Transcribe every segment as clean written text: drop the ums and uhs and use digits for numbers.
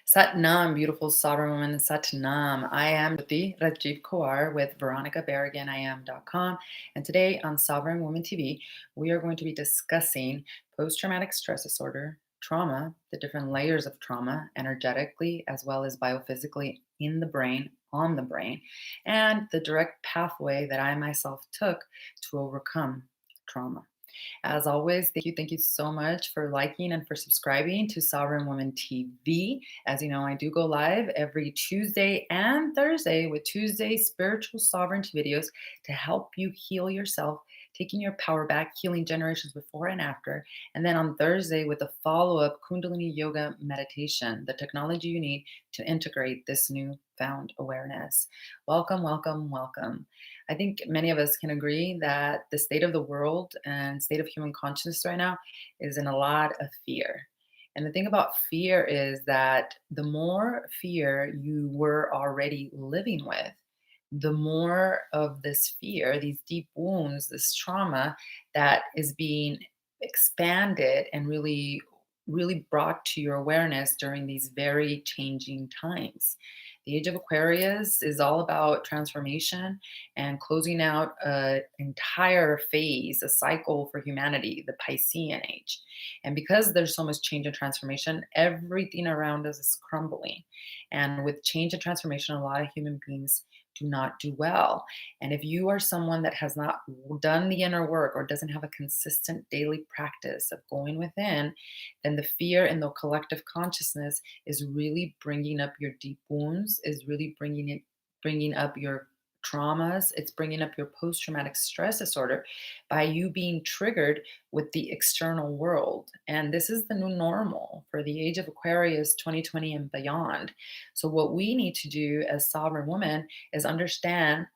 Sat Nam, beautiful sovereign woman, Sat Nam. I am Jyoti Rajiv Kaur with VeronicaBerriganIam.com. And today on Sovereign Woman TV, we are going to be discussing post traumatic stress disorder, trauma, the different layers of trauma, energetically as well as biophysically in the brain, on the brain, and the direct pathway that I myself took to overcome trauma. As always, thank you so much for liking and for subscribing to Sovereign Woman TV. As you know, I do go live every Tuesday and Thursday with Tuesday spiritual sovereignty videos to help you heal yourself, taking your power back, healing generations before and after. And then on Thursday with the follow up Kundalini Yoga meditation, the technology you need to integrate this new found awareness. Welcome, welcome, welcome. I think many of us can agree that the state of the world and state of human consciousness right now is in a lot of fear. And the thing about fear is that the more fear you were already living with, the more of this fear, these deep wounds, this trauma that is being expanded and really brought to your awareness during these very changing times. The age of Aquarius is all about transformation and closing out an entire phase, a cycle for humanity, the Piscean age. And because there's so much change and transformation, everything around us is crumbling. And with change and transformation, a lot of human beings do not do well. And if you are someone that has not done the inner work or doesn't have a consistent daily practice of going within, then the fear in the collective consciousness is really bringing up your deep wounds, is really bringing up your traumas, it's bringing up your post traumatic stress disorder by you being triggered with the external world. And this is the new normal for the age of Aquarius 2020 and beyond. So what we need to do as sovereign women is understand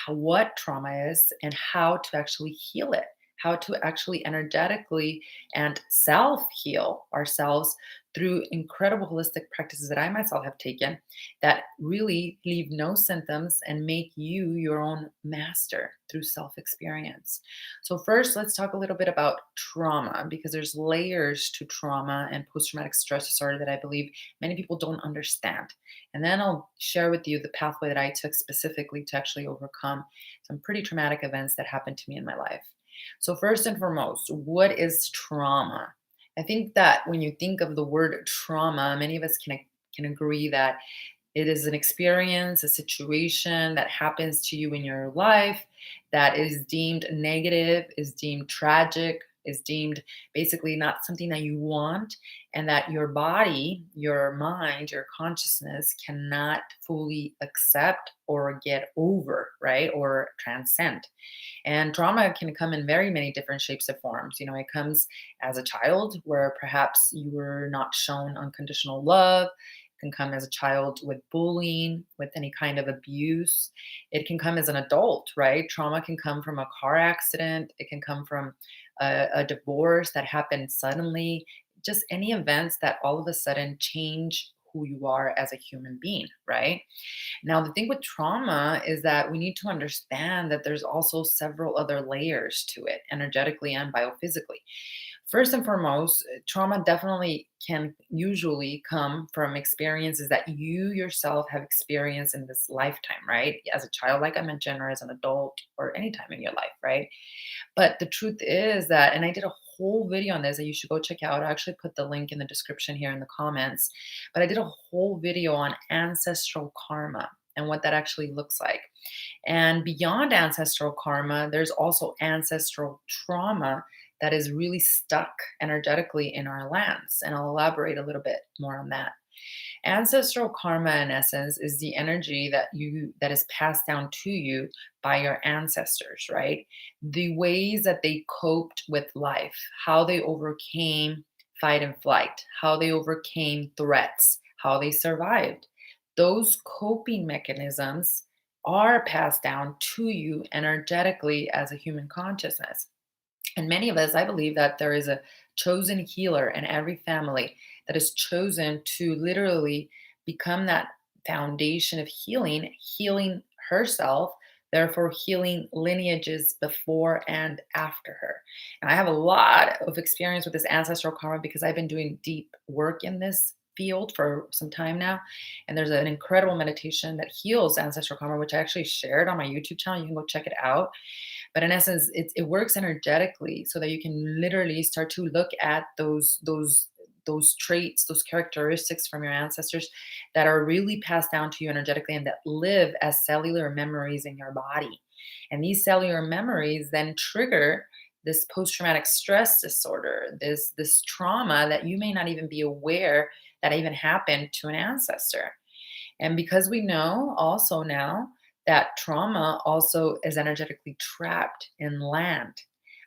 what trauma is and how to actually heal it, how to actually energetically and self heal ourselves through incredible holistic practices that I myself have taken that really leave no symptoms and make you your own master through self experience. So, first, let's talk a little bit about trauma because there's layers to trauma and post traumatic stress disorder that I believe many people don't understand. And then I'll share with you the pathway that I took specifically to actually overcome some pretty traumatic events that happened to me in my life. So, first and foremost, what is trauma? I think that when you think of the word trauma, many of us can agree that it is an experience, a situation that happens to you in your life that is deemed negative, is deemed tragic, is deemed basically not something that you want, and that your body, your mind, your consciousness cannot fully accept or get over, right? Or transcend. And trauma can come in very many different shapes and forms. You know, it comes as a child where perhaps you were not shown unconditional love. It can come as a child with bullying, with any kind of abuse. It can come as an adult, right? Trauma can come from a car accident. It can come from a divorce that happened suddenly. Just any events that all of a sudden change who you are as a human being, right? Now, the thing with trauma is that we need to understand that there's also several other layers to it, energetically and biophysically. First and foremost, trauma definitely can usually come from experiences that you yourself have experienced in this lifetime, right? As a child, like I mentioned, or as an adult, or any time in your life, right? But the truth is that, and I did a whole video on this that you should go check out. I actually put the link in the description here in the comments. But I did a whole video on ancestral karma and what that actually looks like. And beyond ancestral karma, there's also ancestral trauma that is really stuck energetically in our lands. And I'll elaborate a little bit more on that. Ancestral karma, in essence, is the energy that is passed down to you by your ancestors, right? The ways that they coped with life, how they overcame fight and flight, how they overcame threats, how they survived. Those coping mechanisms are passed down to you energetically as a human consciousness. And many of us, I believe that there is a chosen healer in every family that is chosen to literally become that foundation of healing, healing herself, therefore healing lineages before and after her. And I have a lot of experience with this ancestral karma because I've been doing deep work in this field for some time now. And there's an incredible meditation that heals ancestral karma, which I actually shared on my YouTube channel. You can go check it out. But in essence, it works energetically so that you can literally start to look at those traits, those characteristics from your ancestors that are really passed down to you energetically and that live as cellular memories in your body. And these cellular memories then trigger this post-traumatic stress disorder, this trauma that you may not even be aware that even happened to an ancestor. And because we know also now that trauma also is energetically trapped in land.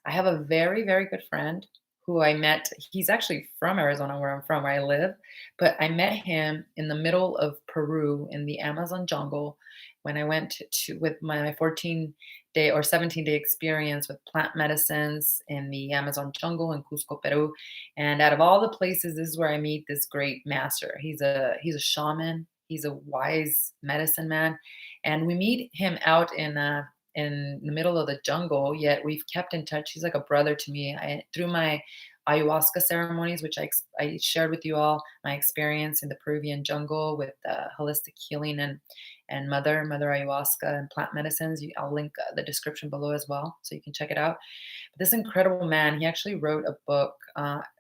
I have a very, very good friend who I met. He's actually from Arizona, where I'm from, where I live. But I met him in the middle of Peru in the Amazon jungle when I went to with my 14-day or 17-day experience with plant medicines in the Amazon jungle in Cusco, Peru. And out of all the places, this is where I meet this great master. He's a shaman. He's a wise medicine man, and we meet him out in the middle of the jungle. Yet we've kept in touch. He's like a brother to me. Through my ayahuasca ceremonies, which I shared with you all my experience in the Peruvian jungle with holistic healing and mother ayahuasca and plant medicines. I'll link the description below as well, so you can check it out. This incredible man, he actually wrote a book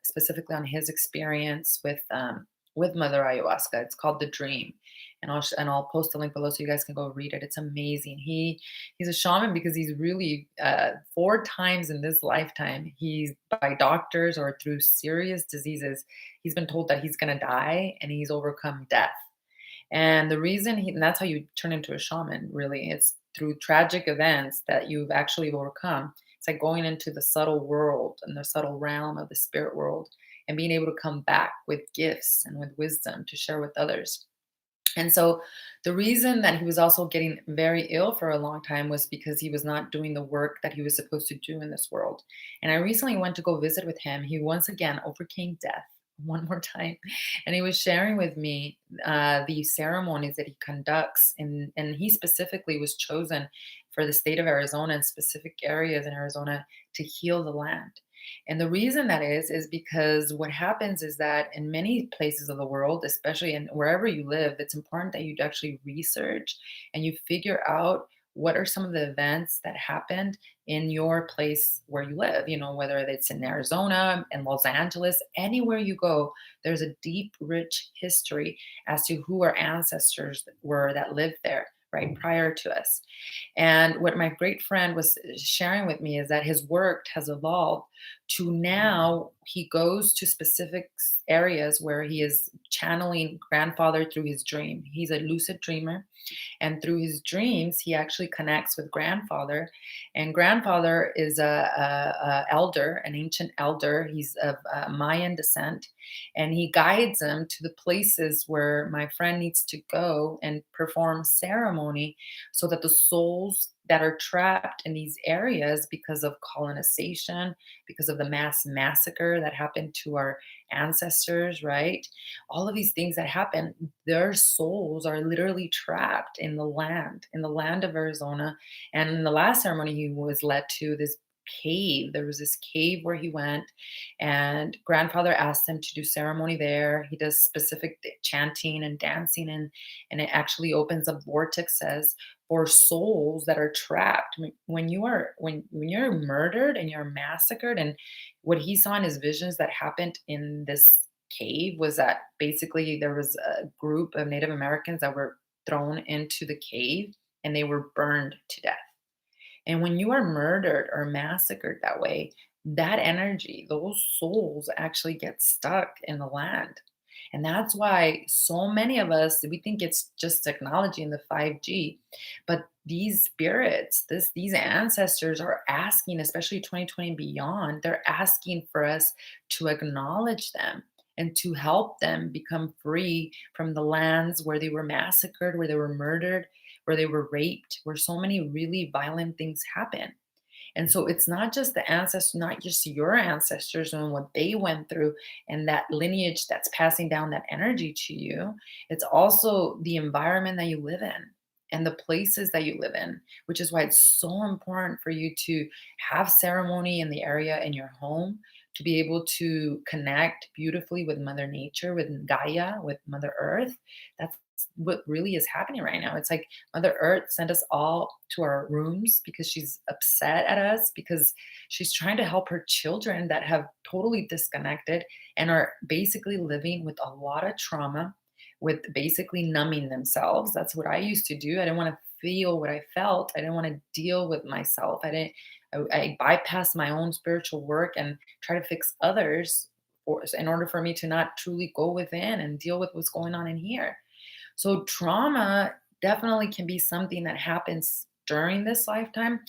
specifically on his experience with Mother Ayahuasca. It's called The Dream, and I'll post a link below so you guys can go read it. It's amazing. He's a shaman because he's really 4 times in this lifetime, he's by doctors or through serious diseases, he's been told that he's going to die, and he's overcome death. And the reason and that's how you turn into a shaman, really. It's through tragic events that you've actually overcome. It's like going into the subtle world and the subtle realm of the spirit world and being able to come back with gifts and with wisdom to share with others. And so the reason that he was also getting very ill for a long time was because he was not doing the work that he was supposed to do in this world. And I recently went to go visit with him. He once again overcame death one more time. And he was sharing with me the ceremonies that he conducts. And he specifically was chosen for the state of Arizona and specific areas in Arizona to heal the land. And the reason that is because what happens is that in many places of the world, especially in wherever you live, it's important that you actually research and you figure out what are some of the events that happened in your place where you live. Whether it's in Arizona, in Los Angeles, anywhere you go, there's a deep, rich history as to who our ancestors were that lived there, right, prior to us. And what my great friend was sharing with me is that his work has evolved to now he goes to specific areas where he is channeling grandfather through his dream. He's a lucid dreamer. And through his dreams, he actually connects with grandfather. And grandfather is a elder, an ancient elder. He's of Mayan descent. And he guides him to the places where my friend needs to go and perform ceremony so that the souls that are trapped in these areas because of colonization, because of the mass massacre that happened to our ancestors, right? All of these things that happen, their souls are literally trapped in the land of Arizona. And in the last ceremony he was led to this cave. There was this cave where he went, and grandfather asked him to do ceremony there. He does specific chanting and dancing, and it actually opens up vortexes for souls that are trapped. When you're murdered and you're massacred, and what he saw in his visions that happened in this cave was that basically there was a group of Native Americans that were thrown into the cave and they were burned to death. And when you are murdered or massacred that way, that energy, those souls actually get stuck in the land. And that's why so many of us, we think it's just technology and the 5G. But these spirits, these ancestors are asking, especially 2020 and beyond, they're asking for us to acknowledge them and to help them become free from the lands where they were massacred, where they were murdered, where they were raped, where so many really violent things happen. And so it's not just the ancestors, not just your ancestors and what they went through and that lineage that's passing down that energy to you. It's also the environment that you live in and the places that you live in, which is why it's so important for you to have ceremony in the area in your home to be able to connect beautifully with Mother Nature, with Gaia, with Mother Earth. That's what really is happening right now. It's like Mother Earth sent us all to our rooms because she's upset at us, because she's trying to help her children that have totally disconnected and are basically living with a lot of trauma, with basically numbing themselves. That's what I used to do. I didn't want to feel what I felt. I didn't want to deal with myself. I bypassed my own spiritual work and try to fix others in order for me to not truly go within and deal with what's going on in here. So trauma definitely can be something that happens during this lifetime,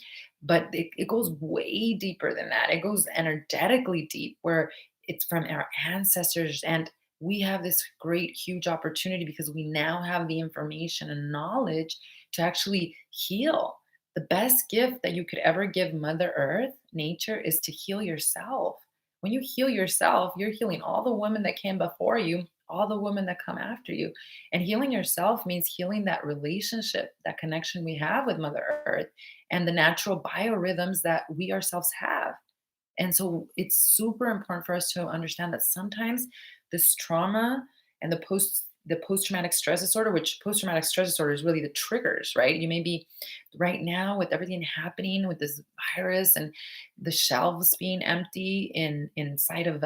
but it goes way deeper than that. It goes energetically deep, where it's from our ancestors. And we have this great, huge opportunity because we now have the information and knowledge to actually heal. The best gift that you could ever give Mother Earth, nature, is to heal yourself. When you heal yourself, you're healing all the women that came before you, all the women that come after you. And healing yourself means healing that relationship, that connection we have with Mother Earth, and the natural biorhythms that we ourselves have. And so it's super important for us to understand that sometimes this trauma and the post-traumatic stress disorder, which post-traumatic stress disorder is really the triggers, right? You may be right now with everything happening with this virus and the shelves being empty inside of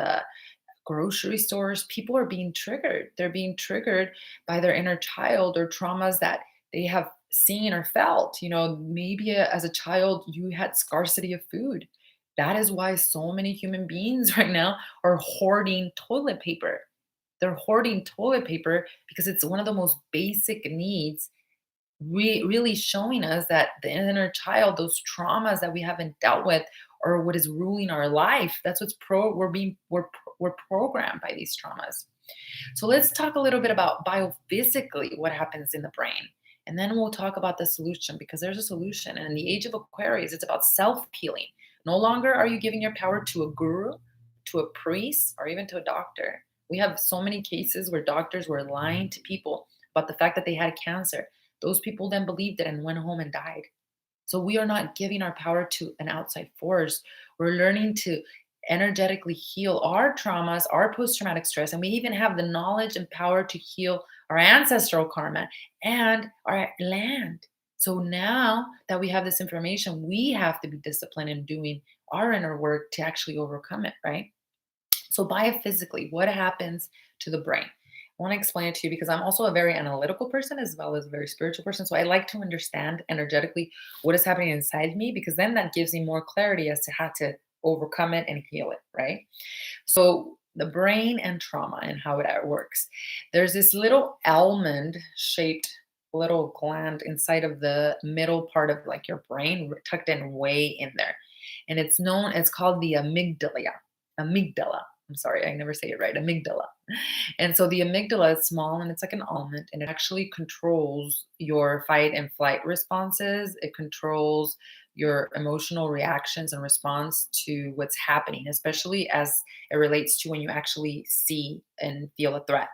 grocery stores, people are being triggered. They're being triggered by their inner child or traumas that they have seen or felt. Maybe as a child, you had scarcity of food. That is why so many human beings right now are hoarding toilet paper. They're hoarding toilet paper because it's one of the most basic needs, really showing us that the inner child, those traumas that we haven't dealt with, or what is ruling our life. That's what's we're programmed by these traumas. So let's talk a little bit about biophysically what happens in the brain. And then we'll talk about the solution, because there's a solution. And in the age of Aquarius, it's about self healing. No longer are you giving your power to a guru, to a priest, or even to a doctor. We have so many cases where doctors were lying to people about the fact that they had cancer. Those people then believed it and went home and died. So we are not giving our power to an outside force. We're learning to energetically heal our traumas, our post traumatic stress, and we even have the knowledge and power to heal our ancestral karma and our land. So now that we have this information, we have to be disciplined in doing our inner work to actually overcome it, right? So, biophysically, what happens to the brain? I want to explain it to you because I'm also a very analytical person as well as a very spiritual person. So, I like to understand energetically what is happening inside me, because then that gives me more clarity as to how to overcome it and heal it, right? So, the brain and trauma and how it works. There's this little almond shaped little gland inside of the middle part of like your brain, tucked in way in there. And it's called the amygdala. Amygdala. I'm sorry, I never say it right. Amygdala. And so the amygdala is small and it's like an almond, and it actually controls your fight and flight responses. It controls your emotional reactions and response to what's happening, especially as it relates to when you actually see and feel a threat.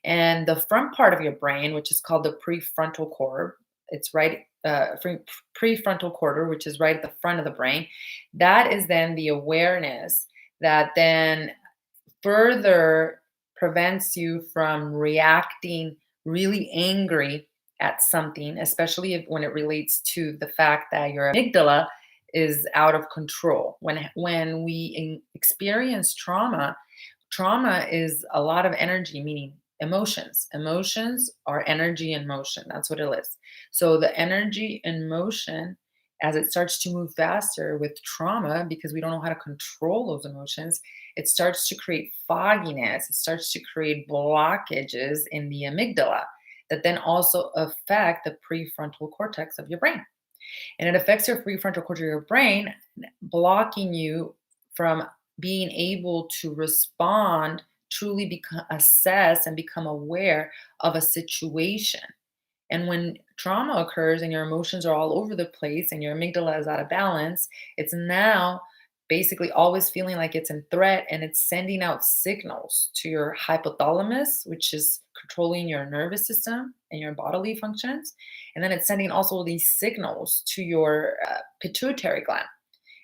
And the front part of your brain, which is called the prefrontal cord, it's right, prefrontal corter, which is right at the front of the brain. That is then the awareness that then further prevents you from reacting really angry at something, especially when it relates to the fact that your amygdala is out of control. When we experience trauma, trauma is a lot of energy, meaning emotions. Emotions are energy and motion. That's what it is. So the energy and motion, as it starts to move faster with trauma, because we don't know how to control those emotions, it starts to create fogginess. It starts to create blockages in the amygdala that then also affect the prefrontal cortex of your brain. And it affects your prefrontal cortex of your brain, blocking you from being able to respond, truly become, assess, and become aware of a situation. And when trauma occurs and your emotions are all over the place and your amygdala is out of balance, it's now basically always feeling like it's in threat, and it's sending out signals to your hypothalamus, which is controlling your nervous system and your bodily functions. And then it's sending also these signals to your pituitary gland.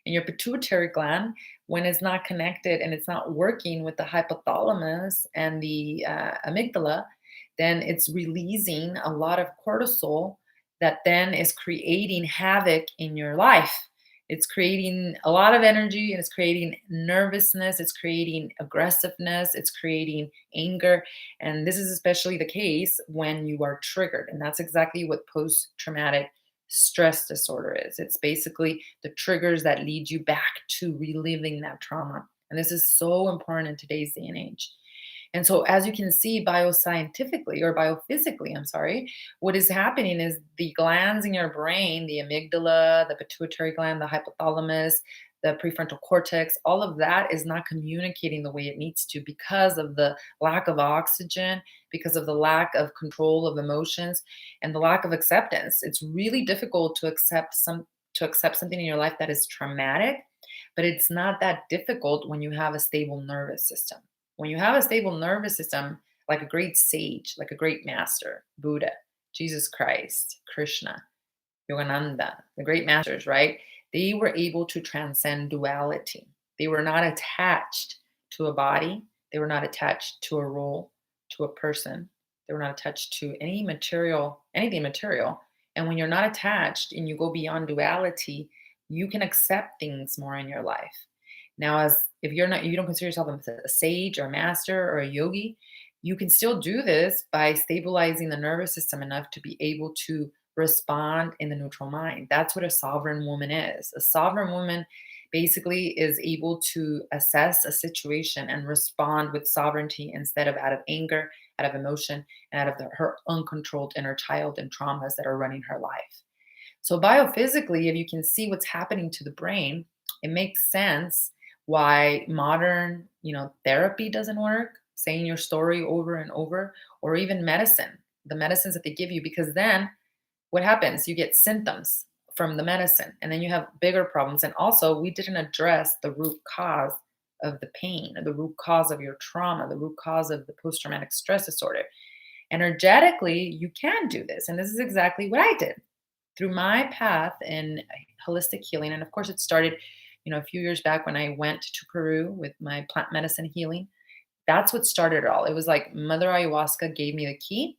And your pituitary gland, when it's not connected and it's not working with the hypothalamus and the amygdala, then it's releasing a lot of cortisol that then is creating havoc in your life. It's creating a lot of energy and it's creating nervousness, it's creating aggressiveness, it's creating anger. And this is especially the case when you are triggered. And that's exactly what post traumatic stress disorder is. It's basically the triggers that lead you back to reliving that trauma. And this is so important in today's day and age. And so, as you can see, bioscientifically or biophysically, I'm sorry, what is happening is the glands in your brain, the amygdala, the pituitary gland, the hypothalamus, the prefrontal cortex, all of that is not communicating the way it needs to because of the lack of oxygen, because of the lack of control of emotions, and the lack of acceptance. It's really difficult to accept something in your life that is traumatic, but it's not that difficult when you have a stable nervous system. When you have a stable nervous system, like a great sage, like a great master, Buddha, Jesus Christ, Krishna, Yogananda, the great masters, right? They were able to transcend duality. They were not attached to a body, they were not attached to a role, to a person, they were not attached to any material, anything material. And when you're not attached and you go beyond duality, you can accept things more in your life. Now, as if you don't consider yourself a sage or a master or a yogi, you can still do this by stabilizing the nervous system enough to be able to respond in the neutral mind. That's what a sovereign woman is. A sovereign woman basically is able to assess a situation and respond with sovereignty instead of out of anger, out of emotion, and out of her uncontrolled inner child and traumas that are running her life. So biophysically, if you can see what's happening to the brain, it makes sense why modern, therapy doesn't work, saying your story over and over, or even medicine, the medicines that they give you, because then what happens? You get symptoms from the medicine, and then you have bigger problems. And also, we didn't address the root cause of the pain, the root cause of your trauma, the root cause of the post traumatic stress disorder. Energetically, you can do this. And this is exactly what I did through my path in holistic healing. And of course, it started, a few years back when I went to Peru with my plant medicine healing. That's what started it all. It was like Mother Ayahuasca gave me the key,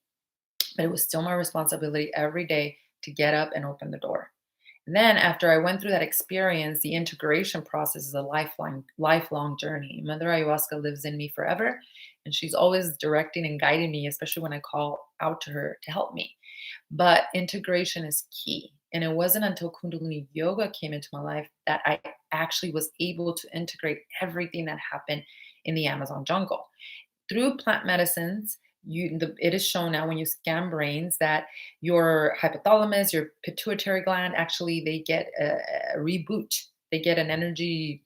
but it was still my responsibility every day to get up and open the door. And then after I went through that experience, the integration process is a lifelong journey. Mother Ayahuasca lives in me forever, and she's always directing and guiding me, especially when I call out to her to help me. But integration is key. And it wasn't until Kundalini Yoga came into my life that I actually was able to integrate everything that happened in the Amazon jungle. Through plant medicines, it is shown now when you scan brains that your hypothalamus, your pituitary gland, actually they get a reboot. They get an energy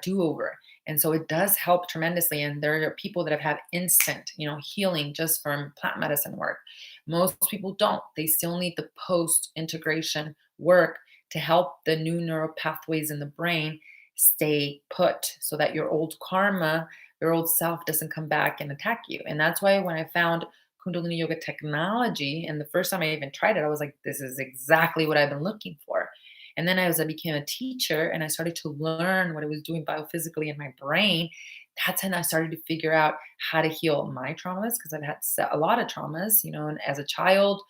do-over. And so it does help tremendously. And there are people that have had instant, healing just from plant medicine work. Most people don't. They still need the post integration work to help the new neural pathways in the brain stay put so that your old karma, your old self doesn't come back and attack you. And that's why when I found Kundalini Yoga technology, and the first time I even tried it, I was like, this is exactly what I've been looking for. And then as I became a teacher and I started to learn what it was doing biophysically in my brain, that's when I started to figure out how to heal my traumas because I've had a lot of traumas, and as a child,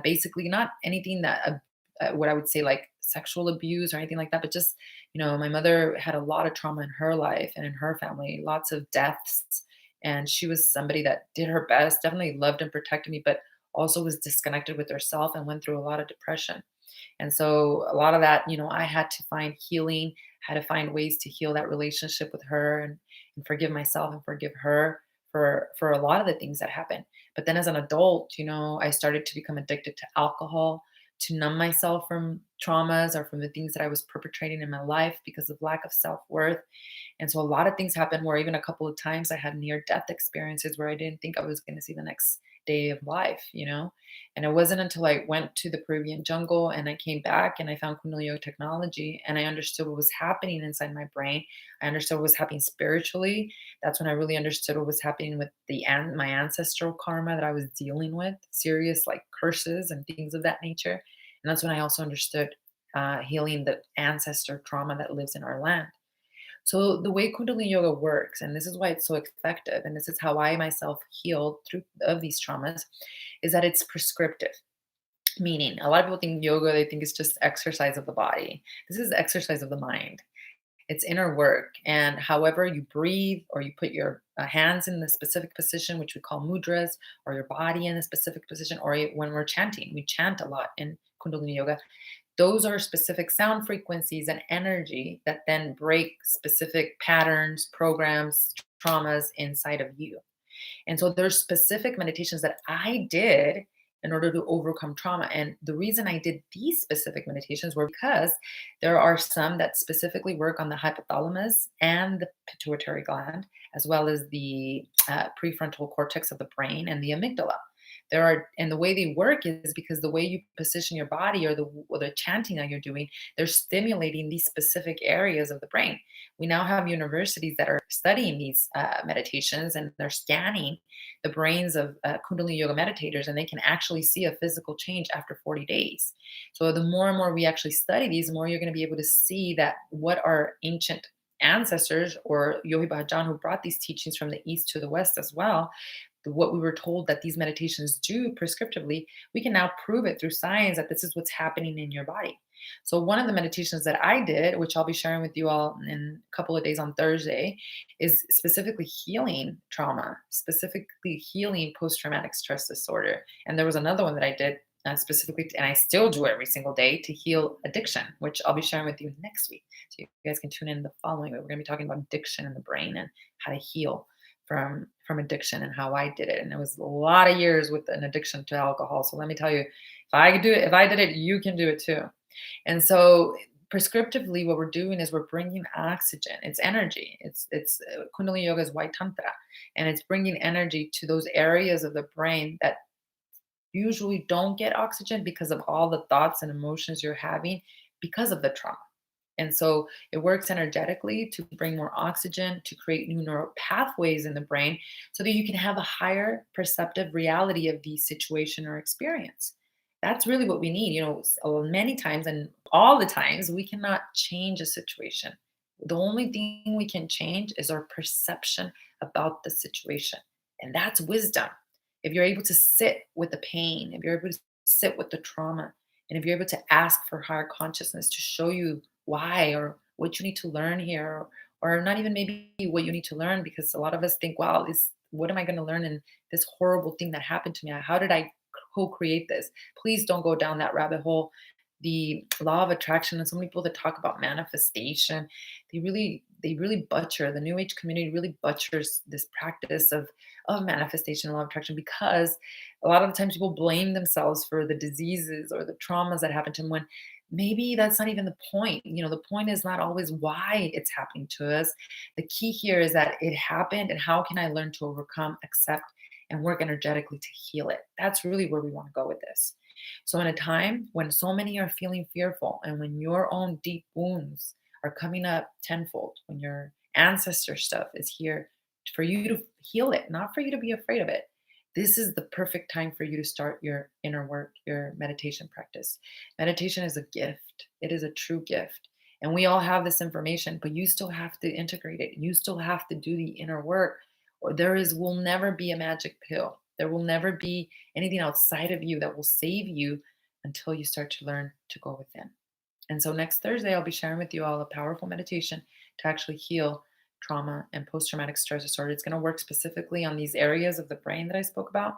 basically not anything that, what I would say like sexual abuse or anything like that, but just, my mother had a lot of trauma in her life and in her family, lots of deaths. And she was somebody that did her best, definitely loved and protected me, but also was disconnected with herself and went through a lot of depression. And so a lot of that, I had to find healing, had to find ways to heal that relationship with her and forgive myself and forgive her for a lot of the things that happened. But then as an adult, I started to become addicted to alcohol to numb myself from traumas or from the things that I was perpetrating in my life because of lack of self-worth. And so a lot of things happened where even a couple of times I had near death experiences where I didn't think I was going to see the next day of life. And it wasn't until I went to the Peruvian jungle and I came back and I found Kundalini Yoga technology and I understood what was happening inside my brain. I understood what was happening spiritually. That's when I really understood what was happening with my ancestral karma that I was dealing with, serious like curses and things of that nature. And that's when I also understood healing the ancestor trauma that lives in our land. So the way Kundalini Yoga works, and this is why it's so effective, and this is how I myself healed through of these traumas, is that it's prescriptive. Meaning, a lot of people think yoga, they think it's just exercise of the body. This is exercise of the mind. It's inner work. And however you breathe, or you put your hands in the specific position, which we call mudras, or your body in a specific position, or when we're chanting, we chant a lot in Kundalini Yoga. Those are specific sound frequencies and energy that then break specific patterns, programs, traumas inside of you. And so there's specific meditations that I did in order to overcome trauma. And the reason I did these specific meditations were because there are some that specifically work on the hypothalamus and the pituitary gland, as well as the prefrontal cortex of the brain and the amygdala. There are, and the way they work is because the way you position your body, or the chanting that you're doing, they're stimulating these specific areas of the brain. We now have universities that are studying these meditations, and they're scanning the brains of Kundalini yoga meditators, and they can actually see a physical change after 40 days. So the more and more we actually study these, the more you're going to be able to see that what our ancient ancestors, or Yogi Bhajan, who brought these teachings from the east to the west as well, what we were told that these meditations do prescriptively, we can now prove it through science that this is what's happening in your body. So, one of the meditations that I did, which I'll be sharing with you all in a couple of days on Thursday, is specifically healing trauma, specifically healing post traumatic stress disorder. And there was another one that I did specifically, and I still do every single day, to heal addiction, which I'll be sharing with you next week. So, you guys can tune in the following week. We're going to be talking about addiction in the brain and how to heal from addiction and how I did it. And it was a lot of years with an addiction to alcohol. So let me tell you, if I could do it, if I did it, you can do it too. And so prescriptively, what we're doing is we're bringing oxygen. It's energy. It's Kundalini Yoga is white tantra, and it's bringing energy to those areas of the brain that usually don't get oxygen because of all the thoughts and emotions you're having because of the trauma. And so it works energetically to bring more oxygen, to create new neural pathways in the brain so that you can have a higher perceptive reality of the situation or experience. That's really what we need. Many times, and all the times, we cannot change a situation. The only thing we can change is our perception about the situation. And that's wisdom. If you're able to sit with the pain, if you're able to sit with the trauma, and if you're able to ask for higher consciousness to show you why, or what you need to learn here, or not even maybe what you need to learn, because a lot of us think, wow, this, what am I going to learn in this horrible thing that happened to me? How did I co-create this? Please don't go down that rabbit hole. The law of attraction, and so many people that talk about manifestation, they really butcher, the new age community really butchers this practice of manifestation and law of attraction, because a lot of the times people blame themselves for the diseases or the traumas that happen to them, when maybe that's not even the point. The point is not always why it's happening to us. The key here is that it happened, and how can I learn to overcome, accept, and work energetically to heal it? That's really where we want to go with this. So, in a time when so many are feeling fearful, and when your own deep wounds are coming up tenfold, when your ancestor stuff is here for you to heal it, not for you to be afraid of it, this is the perfect time for you to start your inner work, your meditation practice. Meditation is a gift, it is a true gift. And we all have this information, but you still have to integrate it. You still have to do the inner work, or will never be a magic pill. There will never be anything outside of you that will save you until you start to learn to go within. And so next Thursday, I'll be sharing with you all a powerful meditation to actually heal trauma and post traumatic stress disorder. It's going to work specifically on these areas of the brain that I spoke about.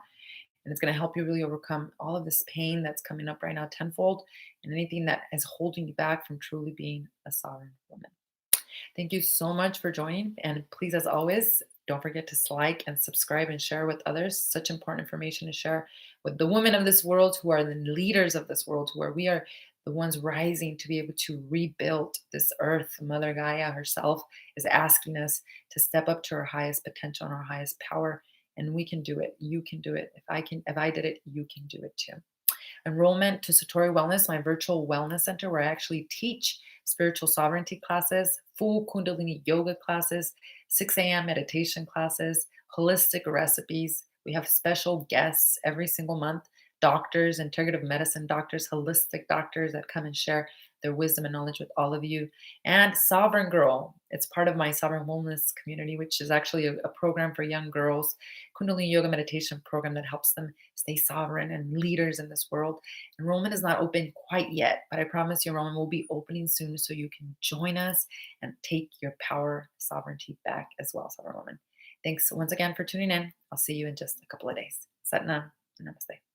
And it's going to help you really overcome all of this pain that's coming up right now tenfold, and anything that is holding you back from truly being a sovereign woman. Thank you so much for joining. And please, as always, don't forget to like and subscribe and share with others. Such important information to share with the women of this world, who are the leaders of this world, who are we are the ones rising to be able to rebuild this earth. Mother Gaia herself is asking us to step up to our highest potential and our highest power. And we can do it. You can do it. If I did it, you can do it too. Enrollment to Satori Wellness, my virtual wellness center, where I actually teach spiritual sovereignty classes, full Kundalini yoga classes, 6 a.m. meditation classes, holistic recipes. We have special guests every single month, doctors, integrative medicine doctors, holistic doctors that come and share their wisdom and knowledge with all of you. And Sovereign Girl, it's part of my Sovereign Wellness community, which is actually a program for young girls, Kundalini Yoga meditation program that helps them stay sovereign and leaders in this world. Enrollment is not open quite yet, but I promise you enrollment will be opening soon so you can join us and take your power sovereignty back as well, Sovereign Woman. Thanks once again for tuning in. I'll see you in just a couple of days. Sat Nam. Namaste.